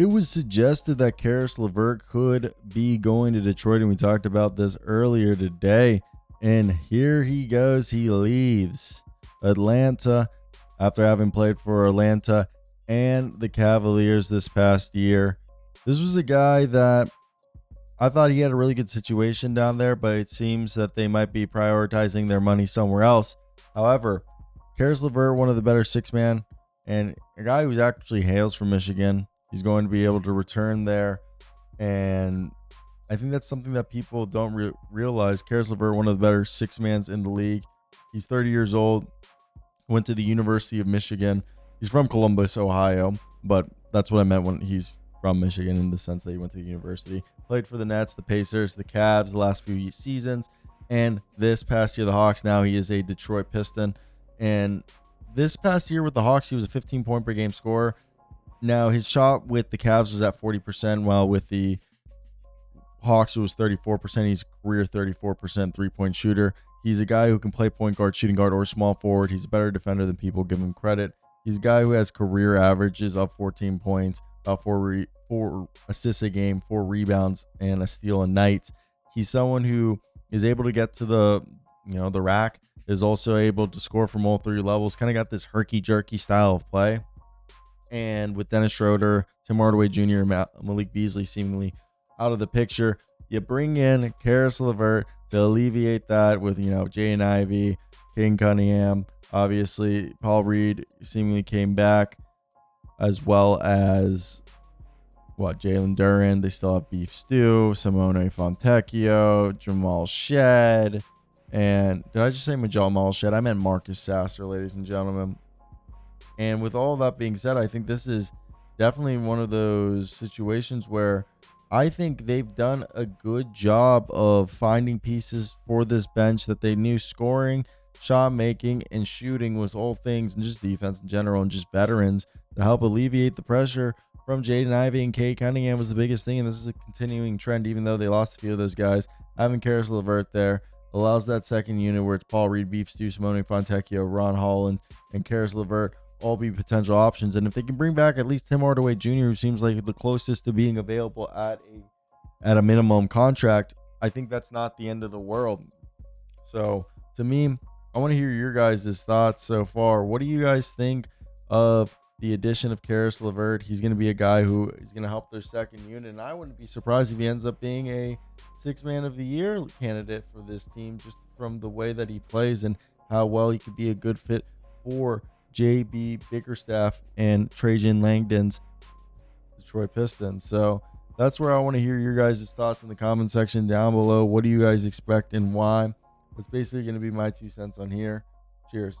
It was suggested that Caris LeVert could be going to Detroit, and we talked about this earlier today. And here he goes. He leaves Atlanta after having played for Atlanta and the Cavaliers this past year. This was a guy that I thought he had a really good situation down there, but it seems that they might be prioritizing their money somewhere else. However, Caris LeVert, one of the better six-man, and a guy who actually hails from Michigan. He's going to be able to return there, and I think that's something that people don't realize. Caris LeVert, one of the better six-mans in the league. He's 30 years old, went to the University of Michigan. He's from Columbus, Ohio, but that's what I meant when he's from Michigan in the sense that he went to the university. Played for the Nets, the Pacers, the Cavs the last few seasons, and this past year the Hawks. Now he is a Detroit Piston, and this past year with the Hawks he was a 15-point per game scorer. Now his shot with the Cavs was at 40%, while with the Hawks it was 34%. He's a career 34% three-point shooter. He's a guy who can play point guard, shooting guard, or small forward. He's a better defender than people give him credit. He's a guy who has career averages of 14 points, about four assists a game, 4 rebounds, and a steal a night. He's someone who is able to get to the rack, is also able to score from all 3 levels. Kind of got this herky-jerky style of play. And with Dennis Schroeder, Tim Hardaway Jr., and Malik Beasley seemingly out of the picture, you bring in Caris LeVert to alleviate that with, Jaden Ivey, King Cunningham. Obviously, Paul Reed seemingly came back, as well as Jalen Duren. They still have Beef Stew, Simone Fontecchio, Jamal Shed, and did I just say Jamal Shed? I meant Marcus Sasser, ladies and gentlemen. And with all that being said, I think this is definitely one of those situations where I think they've done a good job of finding pieces for this bench that they knew scoring, shot making, and shooting was all things, and just defense in general, and just veterans to help alleviate the pressure from Jaden Ivey and Cade Cunningham was the biggest thing. And this is a continuing trend, even though they lost a few of those guys. Having Caris LeVert there allows that second unit where it's Paul Reed, Beef Stew, Simone Fontecchio, Ron Holland, and Caris LeVert all be potential options. And if they can bring back at least Tim Hardaway Jr., who seems like the closest to being available at a minimum contract, I think that's not the end of the world. So to me, I want to hear your guys' thoughts so far. What do you guys think of the addition of Caris LeVert? He's going to be a guy who is going to help their second unit, and I wouldn't be surprised if he ends up being a six-man of the year candidate for this team, just from the way that he plays and how well he could be a good fit for JB Bickerstaff and Trajan Langdon's Detroit Pistons. So that's where I want to hear your guys' thoughts in the comment section down below. What do you guys expect and why? That's basically going to be my 2 cents on here. Cheers.